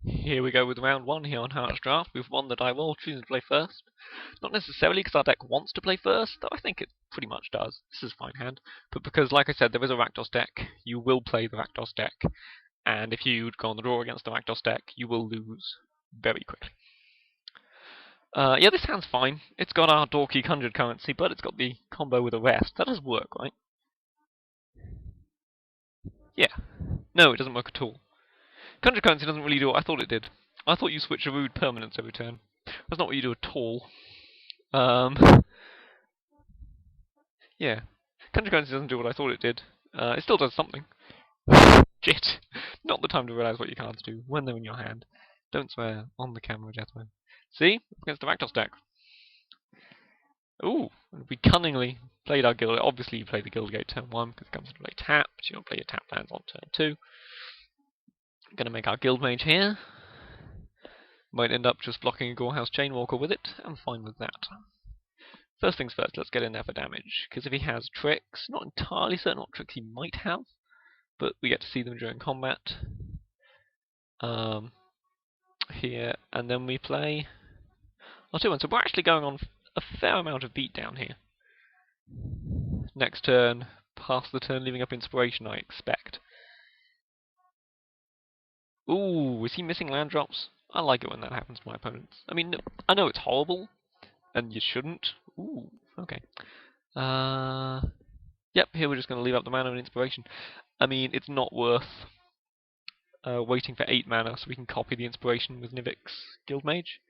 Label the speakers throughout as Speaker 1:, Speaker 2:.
Speaker 1: Here we go with round one here on Hearts Draft. We've won the die roll, choosing to play first. Not necessarily because our deck wants to play first, though I think it pretty much does. This is a fine hand. But because, like I said, there is a Rakdos deck, you will play the Rakdos deck. And if you go on the draw against the Rakdos deck, you will lose very quickly. Yeah, this hand's fine. It's got our dorky conjured currency, but it's got the combo with arrest. That does work, right? Yeah. No, it doesn't work at all. Conjured currency doesn't really do what I thought it did. I thought you switch a rude permanence every turn. That's not what you do at all. Yeah. Conjured currency doesn't do what I thought it did. It still does something. Shit. Not the time to realise what your cards do when they're in your hand. Don't swear on the camera, Jethro. See? Against the Rakdos deck. Ooh, we cunningly played our guild. Obviously, you play the Guildgate turn 1 because it comes into play tapped. You don't play your tap lands on turn 2. Gonna make our Guild Mage here. Might end up just blocking a Gorehouse Chainwalker with it. I'm fine with that. First things first, let's get in there for damage. Because if he has tricks, not entirely certain what tricks he might have, but we get to see them during combat. Here, and then we play our 2-1. So we're actually going on a fair amount of beatdown here. Next turn, pass the turn, leaving up Inspiration, I expect. Ooh, is he missing land drops? I like it when that happens to my opponents. I mean, I know it's horrible, and you shouldn't. Ooh, okay. Yep, here we're just going to leave up the mana and Inspiration. I mean, it's not worth waiting for 8 mana so we can copy the Inspiration with Nivik's Guildmage.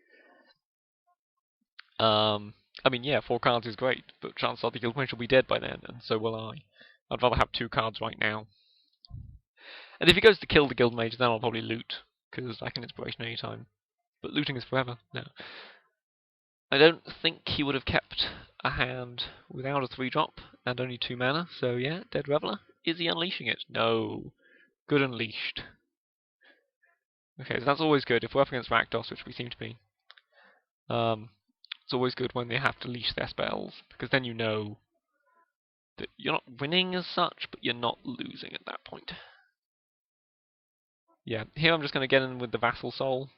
Speaker 1: I mean, yeah, 4 cards is great, but chances are the Guildmage will be dead by then, and so will I. I'd rather have 2 cards right now. And if he goes to kill the Guildmage, then I'll probably loot, because I can Inspiration anytime. But looting is forever. No. I don't think he would have kept a hand without a 3-drop and only 2 mana, so yeah, Dead Reveler. Is he unleashing it? No. Good unleashed. Okay, so that's always good. If we're up against Rakdos, which we seem to be, it's always good when they have to leash their spells, because then you know that you're not winning as such, but you're not losing at that point. Yeah, here I'm just going to get in with the Vassal Soul.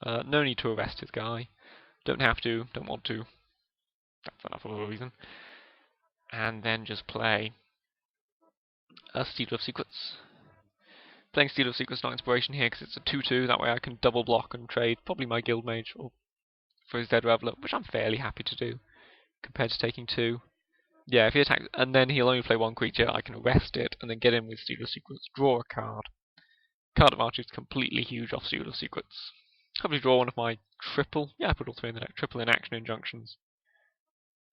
Speaker 1: No need to arrest his guy. Don't have to, don't want to. That's enough of a reason. And then just play a Steal of Secrets. Playing Steal of Secrets, not Inspiration here, because it's a 2-2, that way I can double block and trade probably my Guildmage or for his Dead Reveler, which I'm fairly happy to do, compared to taking 2. Yeah, if he attacks, and then he'll only play 1 creature, I can arrest it, and then get in with Steal of Secrets, draw a card. Card advantage is completely huge off Steal of Secrets. Hopefully draw one of my triple, yeah, I put all 3 in the deck, triple in action injunctions.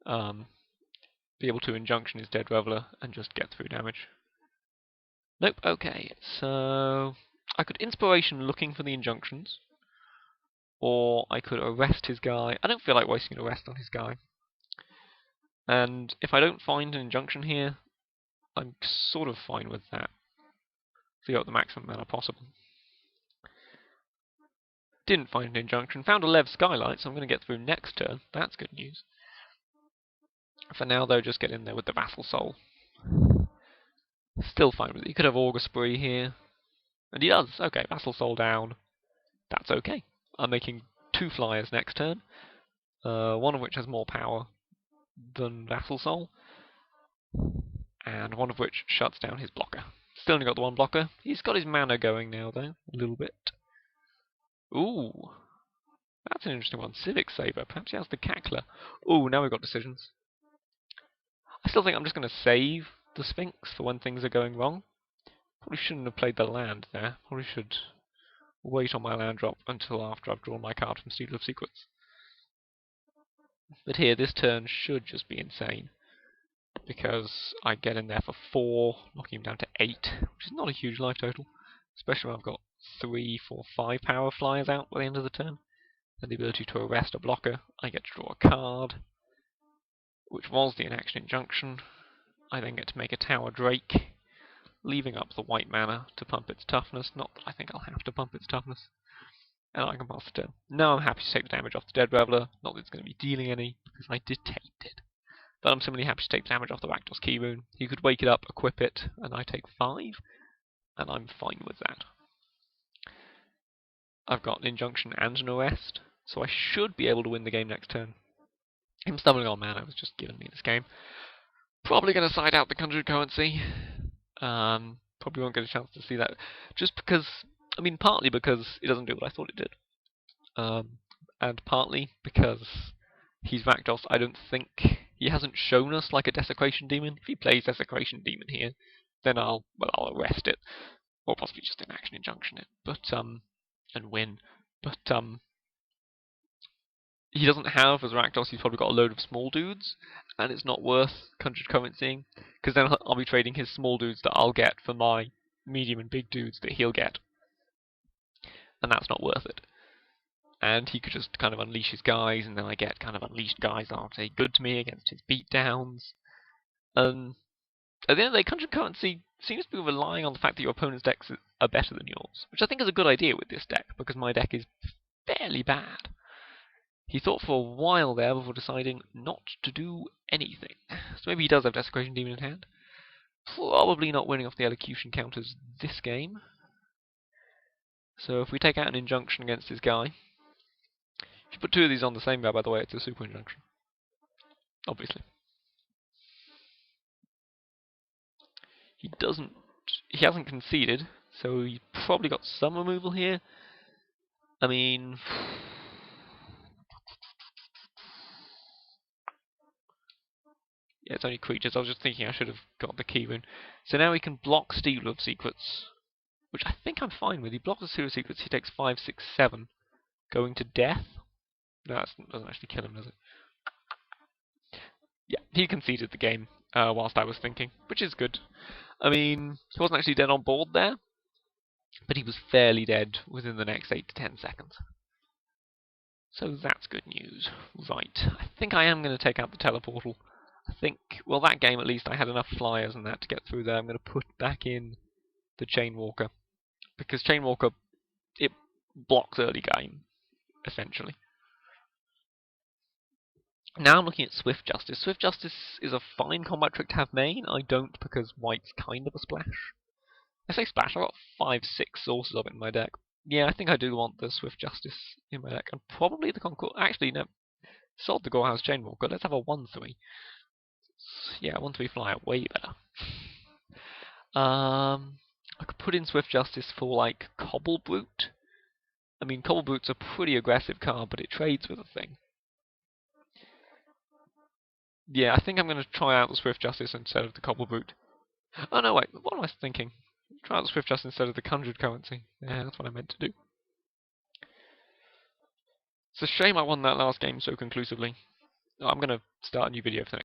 Speaker 1: Be able to injunction his Dead Reveler and just get through damage. Nope, okay, so I could Inspiration looking for the injunctions, or I could arrest his guy. I don't feel like wasting an arrest on his guy. And if I don't find an injunction here, I'm sort of fine with that. So you got the maximum mana possible. Didn't find an injunction, found a Lev Skylight, so I'm going to get through next turn. That's good news. For now, though, just get in there with the Vassal Soul. Still fine with it. You could have Augur Spree here. And he does. Okay, Vassal Soul down. That's okay. I'm making 2 flyers next turn. One of which has more power than Vassal Soul. And one of which shuts down his blocker. Still only got the 1 blocker. He's got his mana going now, though. A little bit. Ooh. That's an interesting one. Civic Saver. Perhaps he has the Cackler. Ooh, now we've got decisions. I still think I'm just going to save the Sphinx for when things are going wrong. Probably shouldn't have played the land there. Probably should wait on my land drop until after I've drawn my card from Steal of Secrets. But here, this turn should just be insane. Because I get in there for 4, knocking him down to 8, which is not a huge life total. Especially when I've got 3, 4, 5 power flyers out by the end of the turn. And the ability to arrest a blocker. I get to draw a card, which was the inaction injunction. I then get to make a Tower Drake, leaving up the white mana to pump its toughness. Not that I think I'll have to pump its toughness. And I can pass the turn. Now I'm happy to take the damage off the Dead Reveler. Not that it's going to be dealing any, because I did take it. But I'm simply happy to take damage off the Rakdos Key Rune. You could wake it up, equip it, and I take 5. And I'm fine with that. I've got an injunction and an arrest, so I should be able to win the game next turn. Him stumbling on mana was just giving me this game. Probably going to side out the conjured currency. Probably won't get a chance to see that. Just because, I mean, partly because it doesn't do what I thought it did. And partly because he's Rakdos. I don't think he hasn't shown us like a Desecration Demon. If he plays Desecration Demon here, then I'll arrest it. Or possibly just an action injunction it. And win. But, he doesn't have, as Rakdos, he's probably got a load of small dudes, and it's not worth conjured currencying, because then I'll be trading his small dudes that I'll get for my medium and big dudes that he'll get. And that's not worth it. And he could just kind of unleash his guys, and then I get kind of unleashed guys that aren't very good to me against his beatdowns. At the end of the day, conjured currency seems to be relying on the fact that your opponent's decks are better than yours, which I think is a good idea with this deck, because my deck is fairly bad. He thought for a while there before deciding not to do anything. So maybe he does have Desecration Demon in hand. Probably not winning off the elocution counters this game. So if we take out an injunction against his guy... If you put two of these on the same guy, by the way, it's a super injunction. Obviously. He hasn't conceded, so he's probably got some removal here. I mean... Yeah, it's only creatures. I was just thinking I should have got the key rune. So now he can block Steal of Secrets, which I think I'm fine with. He blocks the Steal of Secrets, he takes 5, 6, 7. Going to death? No, that doesn't actually kill him, does it? Yeah, he conceded the game whilst I was thinking, which is good. I mean, he wasn't actually dead on board there, but he was fairly dead within the next 8 to 10 seconds. So that's good news. Right, I think I am going to take out the teleportal. I think, well, that game at least I had enough flyers and that to get through there. I'm going to put back in the Chainwalker, because Chainwalker, it blocks early game, essentially. Now I'm looking at Swift Justice. Swift Justice is a fine combat trick to have main. I don't, because white's kind of a splash. I say splash, I've got 5, 6 sources of it in my deck. Yeah, I think I do want the Swift Justice in my deck, and probably the Concord. Actually, no. Sold the Gorehouse Chainwalker. Let's have a 1/3. Yeah, 1/3 flyer, way better. I could put in Swift Justice for, like, Cobble Brute. I mean, Cobble Brute's a pretty aggressive card, but it trades with a thing. Yeah, I think I'm going to try out the Swift Justice instead of the Cobble Brute. Oh, no, wait, what am I thinking? Try out the Swift Justice instead of the Conjured Currency. Yeah, that's what I meant to do. It's a shame I won that last game so conclusively. I'm going to start a new video for the next